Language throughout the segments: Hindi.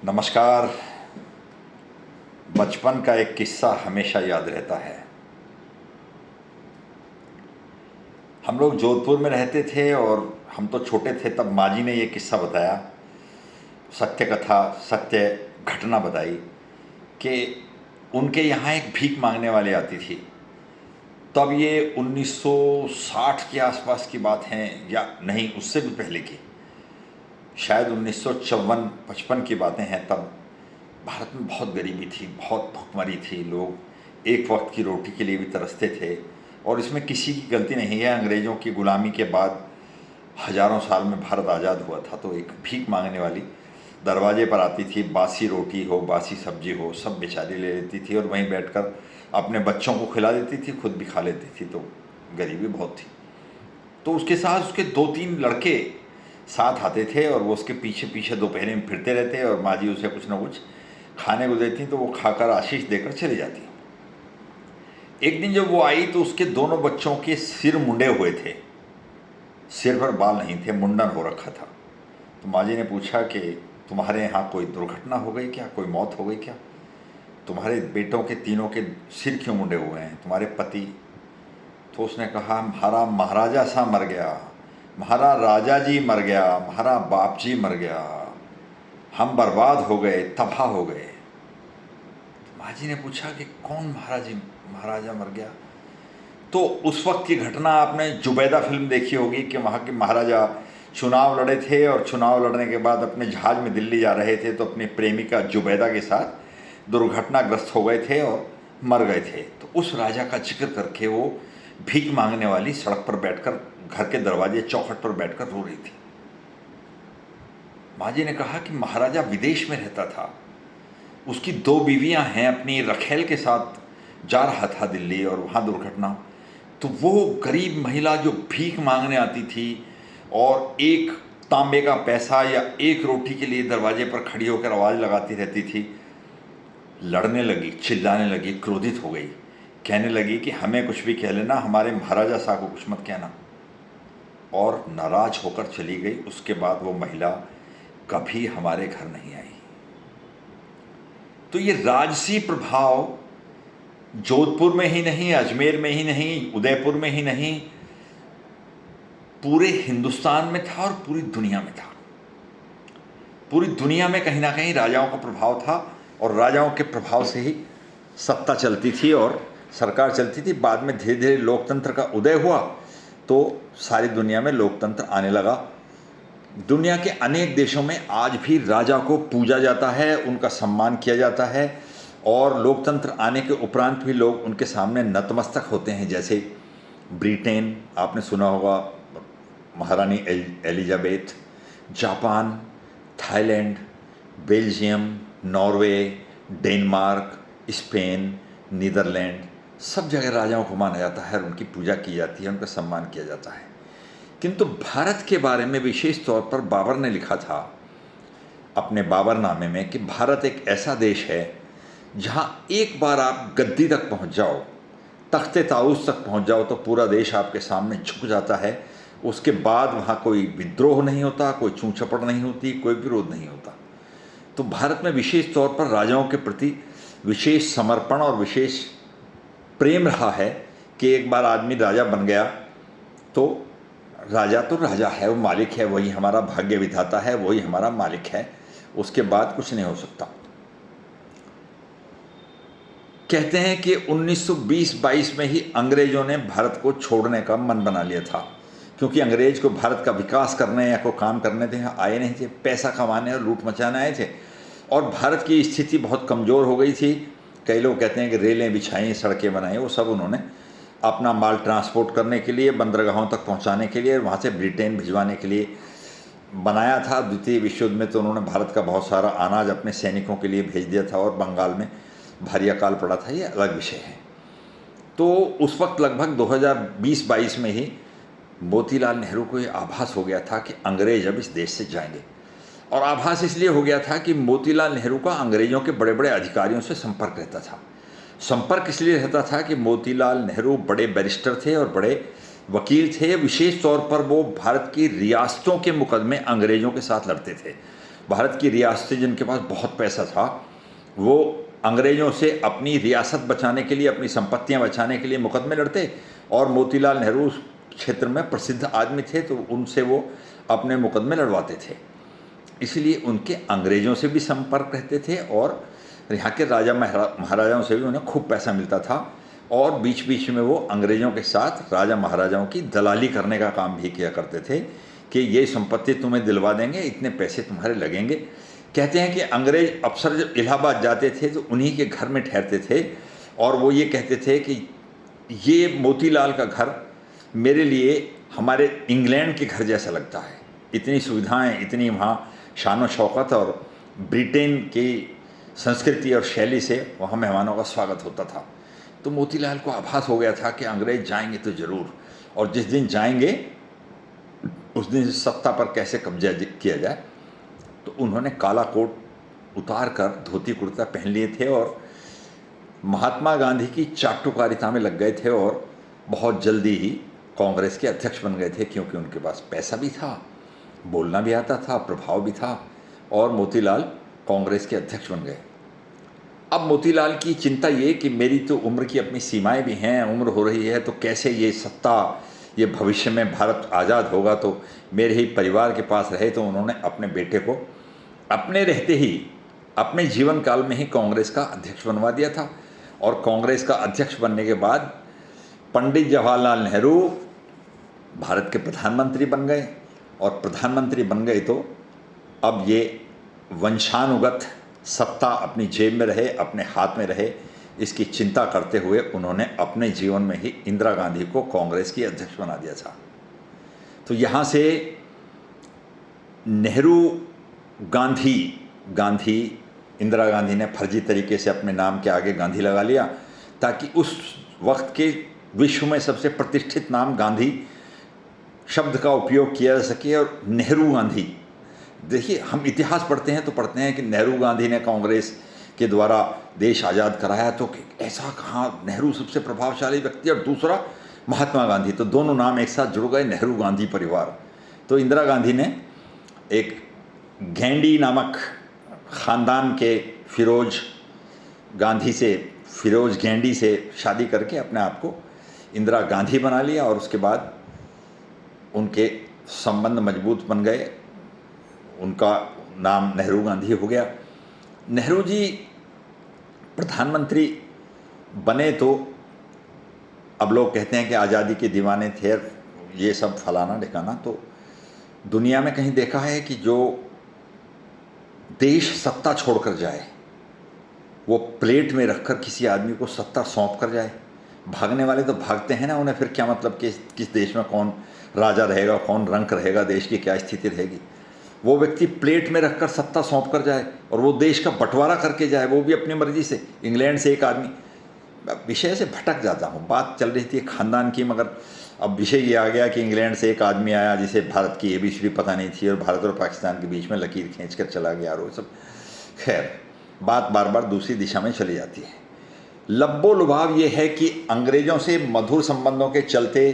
नमस्कार। बचपन का एक किस्सा हमेशा याद रहता है। हम लोग जोधपुर में रहते थे और हम तो छोटे थे तब माँ जी ने ये किस्सा बताया, सत्य कथा, सत्य घटना बताई कि उनके यहाँ एक भीख मांगने वाली आती थी। तब ये 1960 के आसपास की बात है, या नहीं उससे भी पहले की, शायद 1954-55 की बातें हैं। तब भारत में बहुत गरीबी थी, बहुत भुखमरी थी, लोग एक वक्त की रोटी के लिए भी तरसते थे। और इसमें किसी की गलती नहीं है। अंग्रेज़ों की गुलामी के बाद हज़ारों साल में भारत आज़ाद हुआ था, तो एक भीख मांगने वाली दरवाजे पर आती थी। बासी रोटी हो, बासी सब्जी हो, सब बेचारी ले लेती थी और वहीं बैठकर अपने बच्चों को खिला देती थी, खुद भी खा लेती थी। तो गरीबी बहुत थी। तो उसके साथ उसके 2-3 लड़के साथ आते थे और वो उसके पीछे पीछे दोपहर में फिरते रहते और माँ जी उसे कुछ ना कुछ खाने को देती, तो वो खाकर आशीष देकर चली जाती। एक दिन जब वो आई तो उसके दोनों बच्चों के सिर मुंडे हुए थे, सिर पर बाल नहीं थे, मुंडन हो रखा था। तो माँ जी ने पूछा कि तुम्हारे यहाँ कोई दुर्घटना हो गई क्या, कोई मौत हो गई क्या, तुम्हारे बेटों के तीनों के सिर क्यों मुंडे हुए हैं, तुम्हारे पति? तो उसने कहा, हमारा महाराजा सा मर गया, हमारा राजा जी मर गया, हमारा बाप जी मर गया, हम बर्बाद हो गए, तबाह हो गए। माँ जी ने पूछा कि कौन महाराजा मर गया? तो उस वक्त की घटना, आपने जुबैदा फिल्म देखी होगी कि वहाँ के महाराजा चुनाव लड़े थे और चुनाव लड़ने के बाद अपने जहाज़ में दिल्ली जा रहे थे, तो अपनी प्रेमिका जुबैदा के साथ दुर्घटनाग्रस्त हो गए थे और मर गए थे। तो उस राजा का जिक्र करके वो भीख मांगने वाली सड़क पर बैठकर, घर के दरवाजे चौखट पर बैठकर रो रही थी। माँ जी ने कहा कि महाराजा विदेश में रहता था, उसकी 2 बीवियां हैं, अपनी रखेल के साथ जा रहा था दिल्ली और वहाँ दुर्घटना। तो वो गरीब महिला जो भीख मांगने आती थी और एक तांबे का पैसा या एक रोटी के लिए दरवाजे पर खड़ी होकर आवाज़ लगाती रहती थी, लड़ने लगी, चिल्लाने लगी, क्रोधित हो गई, कहने लगी कि हमें कुछ भी कह लेना, हमारे महाराजा साहब को कुछ मत कहना, और नाराज होकर चली गई। उसके बाद वो महिला कभी हमारे घर नहीं आई। तो ये राजसी प्रभाव जोधपुर में ही नहीं, अजमेर में ही नहीं, उदयपुर में ही नहीं, पूरे हिंदुस्तान में था और पूरी दुनिया में था। पूरी दुनिया में कहीं ना कहीं राजाओं का प्रभाव था और राजाओं के प्रभाव से ही सत्ता चलती थी और सरकार चलती थी। बाद में धीरे धीरे लोकतंत्र का उदय हुआ तो सारी दुनिया में लोकतंत्र आने लगा। दुनिया के अनेक देशों में आज भी राजा को पूजा जाता है, उनका सम्मान किया जाता है और लोकतंत्र आने के उपरांत भी लोग उनके सामने नतमस्तक होते हैं। जैसे ब्रिटेन, आपने सुना होगा, महारानी Elizabeth, Japan, Thailand, Belgium, Norway, Denmark, Spain, Netherland, सब जगह राजाओं को माना जाता है और उनकी पूजा की जाती है, उनका सम्मान किया जाता है। किंतु भारत के बारे में विशेष तौर पर बाबर ने लिखा था अपने बाबरनामे में कि भारत एक ऐसा देश है जहाँ एक बार आप गद्दी तक पहुँच जाओ, तख्ते ताऊस तक पहुँच जाओ, तो पूरा देश आपके सामने झुक जाता है। उसके बाद वहाँ कोई विद्रोह नहीं होता, कोई चूंचपड़ नहीं होती, कोई विरोध नहीं होता। तो भारत में विशेष तौर पर राजाओं के प्रति विशेष समर्पण और विशेष प्रेम रहा है कि एक बार आदमी राजा बन गया तो राजा है, वो मालिक है, वही हमारा भाग्य विधाता है, वही हमारा मालिक है, उसके बाद कुछ नहीं हो सकता। कहते हैं कि 1920-22 में ही अंग्रेज़ों ने भारत को छोड़ने का मन बना लिया था, क्योंकि अंग्रेज़ को भारत का विकास करने या कोई काम करने थे आए नहीं थे, पैसा कमाने और लूट मचाने आए थे। और भारत की स्थिति बहुत कमज़ोर हो गई थी। कई लोग कहते हैं कि रेलें बिछाई, सड़कें बनाई, वो सब उन्होंने अपना माल ट्रांसपोर्ट करने के लिए, बंदरगाहों तक पहुंचाने के लिए, वहाँ से ब्रिटेन भिजवाने के लिए बनाया था। द्वितीय विश्व युद्ध में तो उन्होंने भारत का बहुत सारा अनाज अपने सैनिकों के लिए भेज दिया था और बंगाल में भारी अकाल पड़ा था, ये अलग विषय है। तो उस वक्त लगभग 2020-22 में ही मोतीलाल नेहरू को ये आभास हो गया था कि अंग्रेज अब इस देश से जाएंगे। और आभास इसलिए हो गया था कि मोतीलाल नेहरू का अंग्रेज़ों के बड़े बड़े अधिकारियों से संपर्क रहता था। संपर्क इसलिए रहता था कि मोतीलाल नेहरू बड़े बैरिस्टर थे और बड़े वकील थे। विशेष तौर पर वो भारत की रियासतों के मुकदमे अंग्रेज़ों के साथ लड़ते थे। भारत की रियासतें जिनके पास बहुत पैसा था, वो अंग्रेज़ों से अपनी रियासत बचाने के लिए, अपनी संपत्तियां बचाने के लिए मुकदमे लड़ते, और मोतीलाल नेहरू उस क्षेत्र में प्रसिद्ध आदमी थे तो उनसे वो अपने मुकदमे लड़वाते थे। इसलिए उनके अंग्रेज़ों से भी संपर्क रहते थे और यहाँ के राजा महाराजाओं से भी उन्हें खूब पैसा मिलता था, और बीच बीच में वो अंग्रेज़ों के साथ राजा महाराजाओं की दलाली करने का काम भी किया करते थे कि ये संपत्ति तुम्हें दिलवा देंगे, इतने पैसे तुम्हारे लगेंगे। कहते हैं कि अंग्रेज़ अफसर जब इलाहाबाद जाते थे तो उन्हीं के घर में ठहरते थे, और वो ये कहते थे कि ये मोतीलाल का घर मेरे लिए हमारे इंग्लैंड के घर जैसा लगता है, इतनी सुविधाएं, इतनी वहाँ शान व शौकत, और ब्रिटेन की संस्कृति और शैली से वहाँ मेहमानों का स्वागत होता था। तो मोतीलाल को आभास हो गया था कि अंग्रेज़ जाएंगे तो ज़रूर, और जिस दिन जाएंगे उस दिन सत्ता पर कैसे कब्जा किया जाए। तो उन्होंने काला कोट उतार कर धोती कुर्ता पहन लिए थे और महात्मा गांधी की चाटुकारिता में लग गए थे, और बहुत जल्दी ही कांग्रेस के अध्यक्ष बन गए थे, क्योंकि उनके पास पैसा भी था, बोलना भी आता था, प्रभाव भी था, और मोतीलाल कांग्रेस के अध्यक्ष बन गए। अब मोतीलाल की चिंता ये कि मेरी तो उम्र की अपनी सीमाएं भी हैं, उम्र हो रही है, तो कैसे ये सत्ता, ये भविष्य में भारत आज़ाद होगा तो मेरे ही परिवार के पास रहे। तो उन्होंने अपने बेटे को अपने रहते ही, अपने जीवन काल में ही कांग्रेस का अध्यक्ष बनवा दिया था, और कांग्रेस का अध्यक्ष बनने के बाद पंडित जवाहरलाल नेहरू भारत के प्रधानमंत्री बन गए, और प्रधानमंत्री बन गए तो अब ये वंशानुगत सत्ता अपनी जेब में रहे, अपने हाथ में रहे, इसकी चिंता करते हुए उन्होंने अपने जीवन में ही इंदिरा गांधी को कांग्रेस की अध्यक्ष बना दिया था। तो यहाँ से नेहरू गांधी इंदिरा गांधी ने फर्जी तरीके से अपने नाम के आगे गांधी लगा लिया, ताकि उस वक्त के विश्व में सबसे प्रतिष्ठित नाम गांधी शब्द का उपयोग किया जा सके। और नेहरू गांधी, देखिए हम इतिहास पढ़ते हैं तो पढ़ते हैं कि नेहरू गांधी ने कांग्रेस के द्वारा देश आज़ाद कराया, तो ऐसा कहाँ, नेहरू सबसे प्रभावशाली व्यक्ति और दूसरा महात्मा गांधी, तो दोनों नाम एक साथ जुड़ गए, नेहरू गांधी परिवार। तो इंदिरा गांधी ने एक घेंडी नामक ख़ानदान के फिरोज घेंडी से शादी करके अपने आप को इंदिरा गांधी बना लिया, और उसके बाद उनके संबंध मजबूत बन गए, उनका नाम नेहरू गांधी हो गया। नेहरू जी प्रधानमंत्री बने तो अब लोग कहते हैं कि आज़ादी के दीवाने थे, ये सब फलाना ढिकाना। तो दुनिया में कहीं देखा है कि जो देश सत्ता छोड़कर जाए, वो प्लेट में रखकर किसी आदमी को सत्ता सौंप कर जाए? भागने वाले तो भागते हैं ना, उन्हें फिर क्या मतलब कि किस देश में कौन राजा रहेगा, कौन रंक रहेगा, देश की क्या स्थिति रहेगी। वो व्यक्ति प्लेट में रखकर सत्ता सौंप कर जाए और वो देश का बंटवारा करके जाए, वो भी अपनी मर्जी से, इंग्लैंड से एक आदमी। विषय से भटक जाता हूँ, बात चल रही थी खानदान की, मगर अब विषय ये आ गया कि इंग्लैंड से एक आदमी आया जिसे भारत की ABCD पता नहीं थी, और भारत और पाकिस्तान के बीच में लकीर खींच कर चला गया, और वो सब। खैर, बात बार बार दूसरी दिशा में चली जाती है। लब्बो लुभाव ये है कि अंग्रेज़ों से मधुर संबंधों के चलते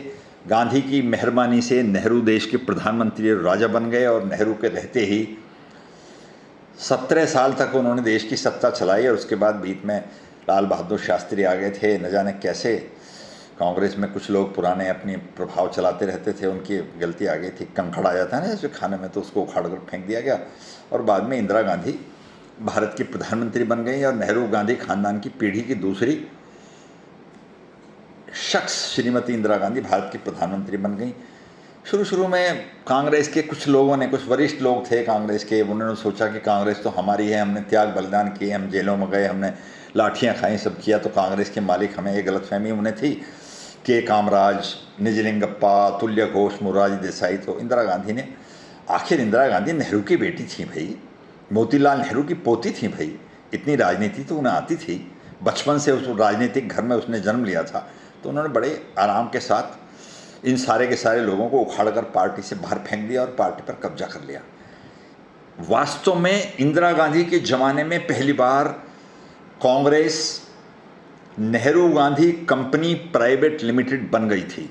गांधी की मेहरबानी से नेहरू देश के प्रधानमंत्री और राजा बन गए, और नेहरू के रहते ही 17 साल तक उन्होंने देश की सत्ता चलाई। और उसके बाद बीच में लाल बहादुर शास्त्री आ गए थे, न जाने कैसे कांग्रेस में कुछ लोग पुराने अपनी प्रभाव चलाते रहते थे, उनकी गलती आ गई थी। कंकड़ आ जाता है ना जैसे खाने में, तो उसको उखाड़ कर फेंक दिया गया, और बाद में इंदिरा गांधी भारत की प्रधानमंत्री बन गई, और नेहरू गांधी खानदान की पीढ़ी की दूसरी शख्स श्रीमती इंदिरा गांधी भारत की प्रधानमंत्री बन गई। शुरू में कांग्रेस के कुछ लोगों ने, कुछ वरिष्ठ लोग थे कांग्रेस के, उन्होंने सोचा कि कांग्रेस तो हमारी है, हमने त्याग बलिदान किए, हम जेलों में गए, हमने लाठियां खाई, सब किया, तो कांग्रेस के मालिक हमें। ये गलतफहमी उन्हें थी के कामराज, निजलिंगप्पा, अतुल्य घोष, मोरारजी देसाई। तो इंदिरा गांधी ने, आखिर इंदिरा गांधी नेहरू की बेटी थी भाई, मोतीलाल नेहरू की पोती थी भाई, इतनी राजनीति तो उन्हें आती थी, बचपन से उस राजनीतिक घर में उसने जन्म लिया था। तो उन्होंने बड़े आराम के साथ इन सारे के सारे लोगों को उखाड़कर पार्टी से बाहर फेंक दिया और पार्टी पर कब्जा कर लिया। वास्तव में इंदिरा गांधी के ज़माने में पहली बार Congress Nehru Gandhi company private limited बन गई थी।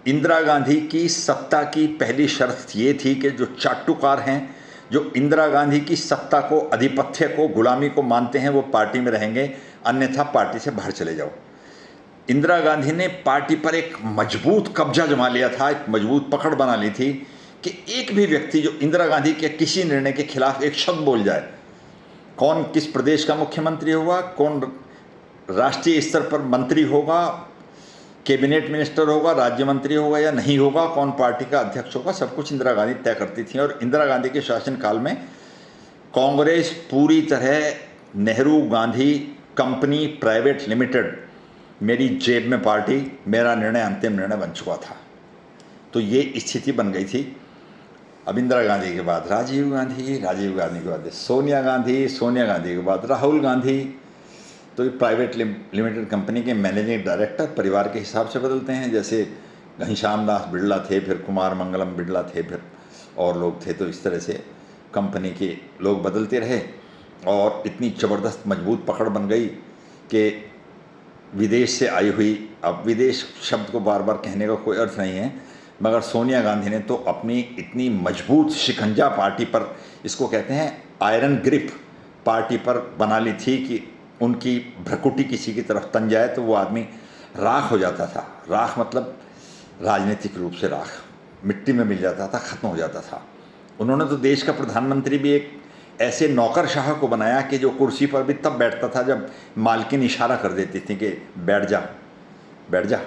इंदिरा गांधी की सत्ता की पहली शर्त ये थी कि जो चाटुकार हैं, जो इंदिरा गांधी की सत्ता को, आधिपत्य को, गुलामी को मानते हैं वो पार्टी में रहेंगे, अन्यथा पार्टी से बाहर चले जाओ। इंदिरा गांधी ने पार्टी पर एक मजबूत कब्जा जमा लिया था, एक मजबूत पकड़ बना ली थी कि एक भी व्यक्ति जो इंदिरा गांधी के किसी निर्णय के खिलाफ एक शब्द बोल जाए, कौन किस प्रदेश का मुख्यमंत्री होगा, कौन राष्ट्रीय स्तर पर मंत्री होगा, कैबिनेट मिनिस्टर होगा, राज्य मंत्री होगा या नहीं होगा, कौन पार्टी का अध्यक्ष होगा, सब कुछ इंदिरा गांधी तय करती थी। और इंदिरा गांधी के शासनकाल में कांग्रेस पूरी तरह Nehru Gandhi company private limited, मेरी जेब में पार्टी, मेरा निर्णय अंतिम निर्णय बन चुका था। तो ये स्थिति बन गई थी। अब इंदिरा गांधी के बाद राजीव गांधी, राजीव गांधी के बाद सोनिया गांधी, सोनिया गांधी के बाद राहुल गांधी। तो ये प्राइवेट लिमिटेड कंपनी के मैनेजिंग डायरेक्टर परिवार के हिसाब से बदलते हैं। जैसे घनश्याम दास बिड़ला थे, फिर कुमार मंगलम बिड़ला थे, फिर और लोग थे। तो इस तरह से कंपनी के लोग बदलते रहे और इतनी ज़बरदस्त मजबूत पकड़ बन गई कि विदेश से आई हुई, अब विदेश शब्द को बार बार कहने का कोई अर्थ नहीं है, मगर सोनिया गांधी ने तो अपनी इतनी मजबूत शिकंजा पार्टी पर, इसको कहते हैं आयरन ग्रिप, पार्टी पर बना ली थी कि उनकी भ्रकुटी किसी की तरफ तन जाए तो वो आदमी राख हो जाता था। राख मतलब राजनीतिक रूप से राख, मिट्टी में मिल जाता था, ख़त्म हो जाता था। उन्होंने तो देश का प्रधानमंत्री भी एक ऐसे नौकरशाह को बनाया कि जो कुर्सी पर भी तब बैठता था जब मालकिन इशारा कर देती थी कि बैठ जा बैठ जा,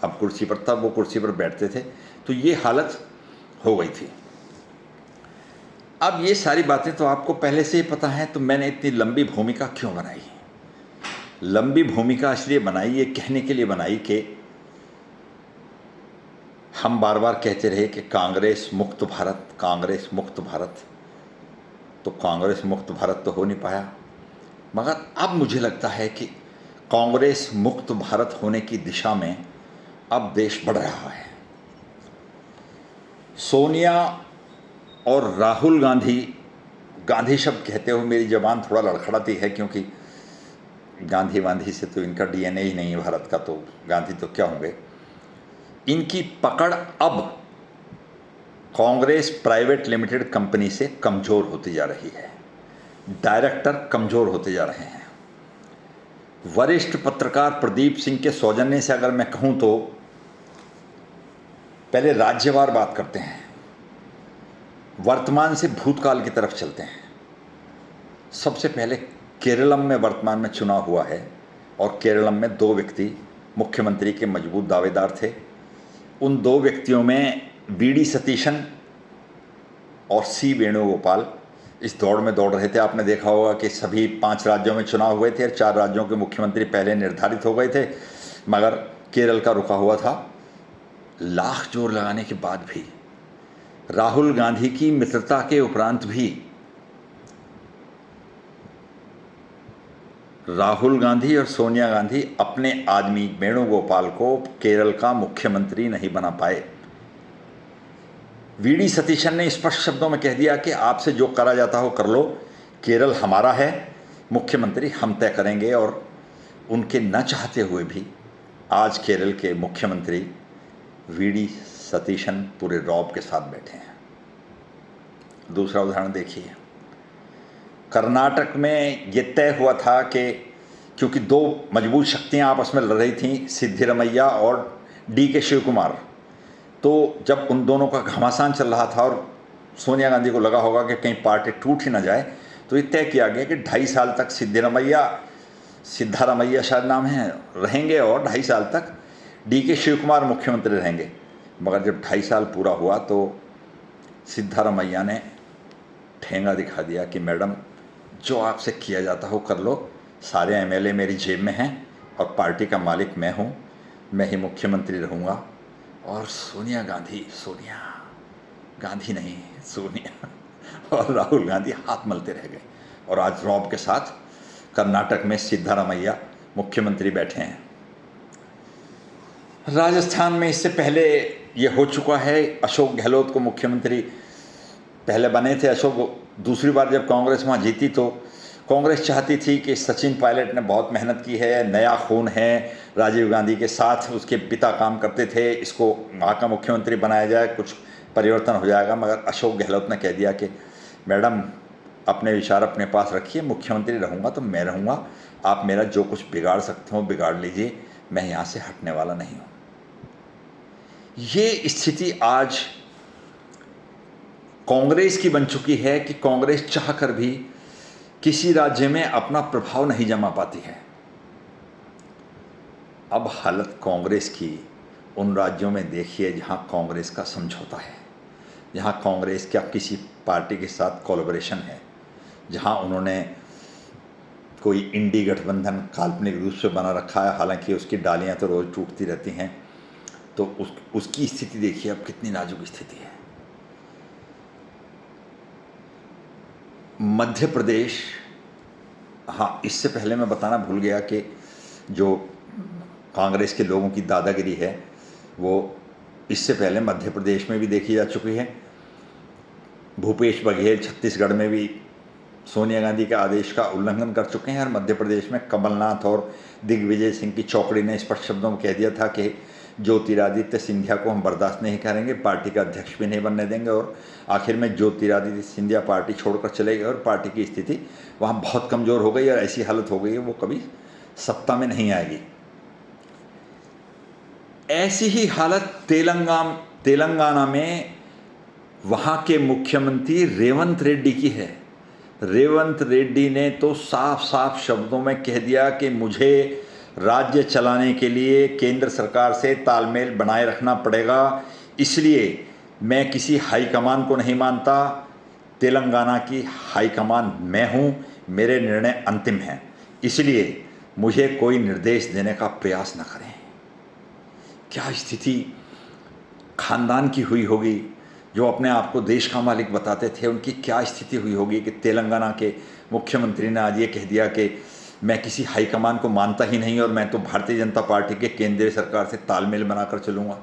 अब कुर्सी पर, तब वो कुर्सी पर बैठते थे। तो ये हालत हो गई थी। अब ये सारी बातें तो आपको पहले से ही पता है, तो मैंने इतनी लंबी भूमिका क्यों बनाई? लंबी भूमिका इसलिए बनाई, ये कहने के लिए बनाई कि हम बार बार कहते रहे कि कांग्रेस मुक्त भारत, कांग्रेस मुक्त भारत। तो कांग्रेस मुक्त भारत तो हो नहीं पाया, मगर अब मुझे लगता है कि कांग्रेस मुक्त भारत होने की दिशा में अब देश बढ़ रहा है। सोनिया और राहुल गांधी, गांधी शब्द कहते हुए मेरी ज़बान थोड़ा लड़खड़ाती है, क्योंकि गांधी वांधी से तो इनका डीएनए ही नहीं है भारत का, तो गांधी तो क्या होंगे। इनकी पकड़ अब कांग्रेस प्राइवेट लिमिटेड कंपनी से कमज़ोर होती जा रही है, डायरेक्टर कमज़ोर होते जा रहे हैं। वरिष्ठ पत्रकार प्रदीप सिंह के सौजन्य से अगर मैं कहूं तो पहले राज्यवार बात करते हैं, वर्तमान से भूतकाल की तरफ चलते हैं। सबसे पहले केरलम में वर्तमान में चुनाव हुआ है और केरलम में दो व्यक्ति मुख्यमंत्री के मजबूत दावेदार थे। उन दो व्यक्तियों में वीडी सतीशन और सी वेणुगोपाल इस दौड़ में दौड़ रहे थे। आपने देखा होगा कि सभी 5 राज्यों में चुनाव हुए थे और 4 राज्यों के मुख्यमंत्री पहले निर्धारित हो गए थे, मगर केरल का रुका हुआ था। लाख जोर लगाने के बाद भी, राहुल गांधी की मित्रता के उपरांत भी, राहुल गांधी और सोनिया गांधी अपने आदमी वेणुगोपाल को केरल का मुख्यमंत्री नहीं बना पाए। वीडी सतीशन ने स्पष्ट शब्दों में कह दिया कि आपसे जो करा जाता हो कर लो, केरल हमारा है, मुख्यमंत्री हम तय करेंगे। और उनके न चाहते हुए भी आज केरल के मुख्यमंत्री वीडी सतीशन पूरे रौब के साथ बैठे हैं। दूसरा उदाहरण देखिए, कर्नाटक में ये तय हुआ था कि क्योंकि 2 मजबूत शक्तियां आपस में लड़ रही थीं, सिद्धिरमैया और डीके शिव कुमार, तो जब उन दोनों का घमासान चल रहा था और सोनिया गांधी को लगा होगा कि कहीं पार्टी टूट ही ना जाए, तो ये तय किया गया कि 2.5 साल तक सिद्धारमैया शायद नाम है, रहेंगे और 2.5 साल तक डीके शिव कुमार मुख्यमंत्री रहेंगे। मगर जब 2.5 साल पूरा हुआ तो सिद्धारमैया ने ठेंगा दिखा दिया कि मैडम जो आपसे किया जाता हो कर लो, सारे एमएलए मेरी जेब में हैं और पार्टी का मालिक मैं हूँ, मैं ही मुख्यमंत्री रहूँगा। और सोनिया गांधी नहीं, सोनिया और राहुल गांधी हाथ मलते रह गए और आज रौब के साथ कर्नाटक में सिद्धारमैया मुख्यमंत्री बैठे हैं। राजस्थान में इससे पहले ये हो चुका है, अशोक गहलोत को मुख्यमंत्री पहले बने थे। अशोक दूसरी बार जब कांग्रेस वहाँ जीती तो कांग्रेस चाहती थी कि सचिन पायलट ने बहुत मेहनत की है, नया खून है, राजीव गांधी के साथ उसके पिता काम करते थे, इसको वहाँ का मुख्यमंत्री बनाया जाए, कुछ परिवर्तन हो जाएगा। मगर अशोक गहलोत ने कह दिया कि मैडम अपने विचार अपने पास रखिए, मुख्यमंत्री रहूँगा तो मैं रहूँगा, आप मेरा जो कुछ बिगाड़ सकते हो बिगाड़ लीजिए, मैं यहाँ से हटने वाला नहीं हूँ। ये स्थिति आज कांग्रेस की बन चुकी है कि कांग्रेस चाहकर भी किसी राज्य में अपना प्रभाव नहीं जमा पाती है। अब हालत कांग्रेस की उन राज्यों में देखिए जहां कांग्रेस का समझौता है, जहां कांग्रेस का किसी पार्टी के साथ कोलैबोरेशन है, जहां उन्होंने कोई इंडी गठबंधन काल्पनिक रूप से बना रखा है, हालांकि उसकी डालियां तो रोज़ टूटती रहती हैं। तो उसकी स्थिति देखिए अब कितनी नाजुक स्थिति है। मध्य प्रदेश, हाँ, इससे पहले मैं बताना भूल गया कि जो कांग्रेस के लोगों की दादागिरी है वो इससे पहले मध्य प्रदेश में भी देखी जा चुकी है। भूपेश बघेल छत्तीसगढ़ में भी सोनिया गांधी के आदेश का उल्लंघन कर चुके हैं, और मध्य प्रदेश में कमलनाथ और दिग्विजय सिंह की चौकड़ी ने स्पष्ट शब्दों में कह दिया था कि ज्योतिरादित्य सिंधिया को हम बर्दाश्त नहीं करेंगे, पार्टी का अध्यक्ष भी नहीं बनने देंगे। और आखिर में ज्योतिरादित्य सिंधिया पार्टी छोड़कर चले गए और पार्टी की स्थिति वहाँ बहुत कमज़ोर हो गई और ऐसी हालत हो गई है वो कभी सत्ता में नहीं आएगी। ऐसी ही हालत तेलंगाना में वहाँ के मुख्यमंत्री रेवंत रेड्डी की है। रेवंत रेड्डी ने तो साफ साफ शब्दों में कह दिया कि मुझे राज्य चलाने के लिए केंद्र सरकार से तालमेल बनाए रखना पड़ेगा, इसलिए मैं किसी हाईकमान को नहीं मानता, तेलंगाना की हाईकमान मैं हूँ, मेरे निर्णय अंतिम हैं, इसलिए मुझे कोई निर्देश देने का प्रयास न करें। क्या स्थिति खानदान की हुई होगी जो अपने आप को देश का मालिक बताते थे, उनकी क्या स्थिति हुई होगी कि तेलंगाना के मुख्यमंत्री ने आज ये कह दिया कि मैं किसी हाईकमान को मानता ही नहीं और मैं तो भारतीय जनता पार्टी के केंद्रीय सरकार से तालमेल बनाकर चलूँगा।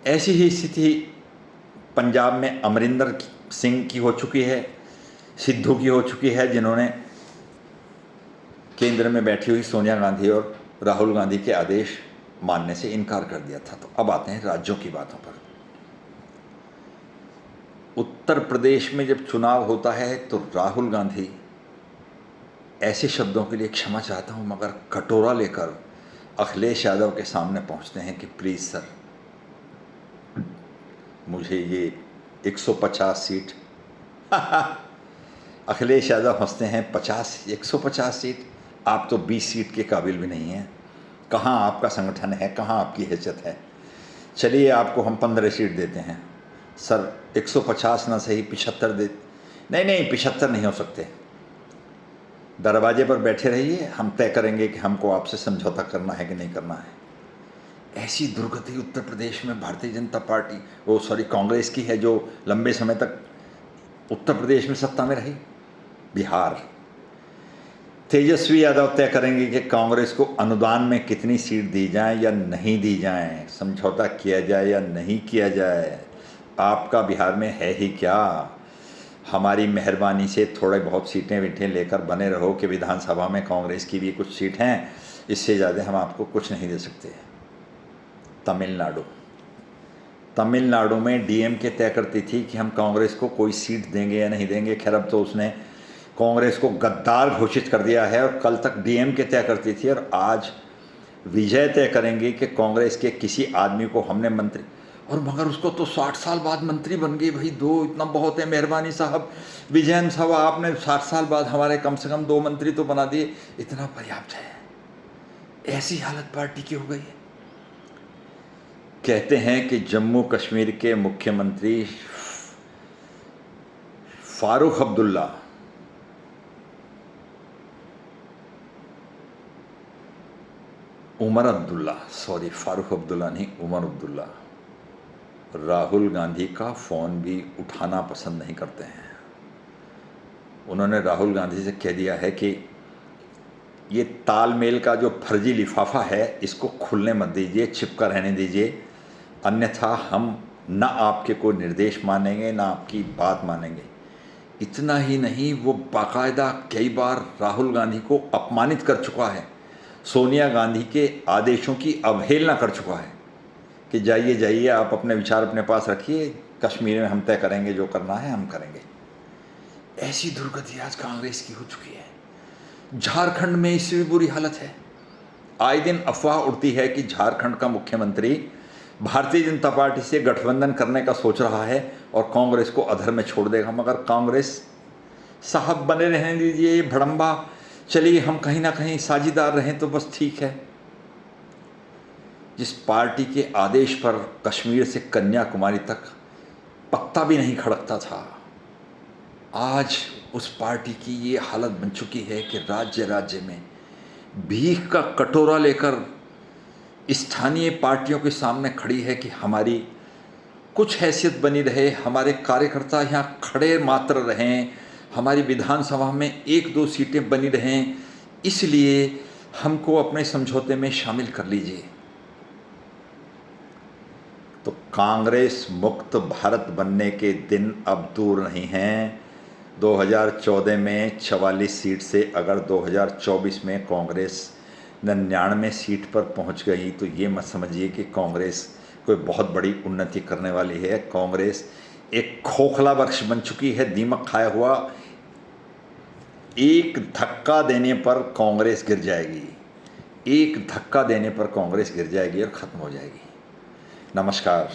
ऐसी ही स्थिति पंजाब में अमरिंदर सिंह की हो चुकी है, सिद्धू की हो चुकी है, जिन्होंने केंद्र में बैठी हुई सोनिया गांधी और राहुल गांधी के आदेश मानने से इनकार कर दिया था। तो अब आते हैं राज्यों की बातों पर। उत्तर प्रदेश में जब चुनाव होता है तो राहुल गांधी ऐसे शब्दों के लिए क्षमा चाहता हूं, मगर कटोरा लेकर अखिलेश यादव के सामने पहुंचते हैं कि प्लीज़ सर, मुझे ये 150 सीट अखिलेश यादव हंसते हैं, 150 सीट, आप तो 20 सीट के काबिल भी नहीं हैं। कहाँ आपका संगठन है, कहाँ आपकी हैसियत है? चलिए आपको हम 15 सीट देते हैं। सर 150 ना सही 75 दे। नहीं 75 नहीं हो सकते, दरवाजे पर बैठे रहिए, हम तय करेंगे कि हमको आपसे समझौता करना है कि नहीं करना है। ऐसी दुर्गति उत्तर प्रदेश में भारतीय जनता पार्टी कांग्रेस की है, जो लंबे समय तक उत्तर प्रदेश में सत्ता में रही। बिहार, तेजस्वी यादव तय करेंगे कि कांग्रेस को अनुदान में कितनी सीट दी जाए या नहीं दी जाए, समझौता किया जाए या नहीं किया जाए। आपका बिहार में है ही क्या? हमारी मेहरबानी से थोड़े बहुत सीटें वीटें लेकर बने रहो कि विधानसभा में कांग्रेस की भी कुछ सीट हैं, इससे ज़्यादा हम आपको कुछ नहीं दे सकते। तमिलनाडु में डीएमके तय करती थी कि हम कांग्रेस को कोई सीट देंगे या नहीं देंगे। खैर अब तो उसने कांग्रेस को गद्दार घोषित कर दिया है, और कल तक डीएमके तय करती थी और आज विजय तय करेंगे कि कांग्रेस के किसी आदमी को हमने मंत्री, और मगर उसको तो 60 साल बाद मंत्री बन गई। भाई 2 इतना बहुत है, मेहरबानी साहब, विजयन साहब, आपने 60 साल बाद हमारे कम से कम 2 मंत्री तो बना दिए, इतना पर्याप्त है। ऐसी हालत पार्टी की हो गई है। कहते हैं कि जम्मू कश्मीर के मुख्यमंत्री फारूक अब्दुल्ला फारूक अब्दुल्ला नहीं, उमर अब्दुल्ला राहुल गांधी का फ़ोन भी उठाना पसंद नहीं करते हैं। उन्होंने राहुल गांधी से कह दिया है कि ये तालमेल का जो फर्जी लिफाफा है इसको खुलने मत दीजिए, चिपका रहने दीजिए, अन्यथा हम ना आपके कोई निर्देश मानेंगे ना आपकी बात मानेंगे। इतना ही नहीं, वो बाकायदा कई बार राहुल गांधी को अपमानित कर चुका है, सोनिया गांधी के आदेशों की अवहेलना कर चुका है कि जाइए आप अपने विचार अपने पास रखिए, कश्मीर में हम तय करेंगे, जो करना है हम करेंगे। ऐसी दुर्गति आज कांग्रेस की हो चुकी है। झारखंड में इससे भी बुरी हालत है। आए दिन अफवाह उड़ती है कि झारखंड का मुख्यमंत्री भारतीय जनता पार्टी से गठबंधन करने का सोच रहा है और कांग्रेस को अधर में छोड़ देगा। मगर कांग्रेस साहब बने रहने दीजिए, भड़म्बा, चलिए हम कहीं ना कहीं साझीदार रहें तो बस ठीक है। जिस पार्टी के आदेश पर कश्मीर से कन्याकुमारी तक पत्ता भी नहीं खड़कता था, आज उस पार्टी की ये हालत बन चुकी है कि राज्य राज्य में भीख का कटोरा लेकर स्थानीय पार्टियों के सामने खड़ी है कि हमारी कुछ हैसियत बनी रहे, हमारे कार्यकर्ता यहाँ खड़े मात्र रहें, हमारी विधानसभा में 1-2 सीटें बनी रहें, इसलिए हमको अपने समझौते में शामिल कर लीजिए। तो कांग्रेस मुक्त भारत बनने के दिन अब दूर नहीं हैं। 2014 में 44 सीट से अगर 2024 में कांग्रेस 99 सीट पर पहुंच गई तो ये मत समझिए कि कांग्रेस कोई बहुत बड़ी उन्नति करने वाली है। कांग्रेस एक खोखला वृक्ष बन चुकी है, दीमक खाया हुआ। एक धक्का देने पर कांग्रेस गिर जाएगी, एक धक्का देने पर कांग्रेस गिर जाएगी और ख़त्म हो जाएगी। नमस्कार।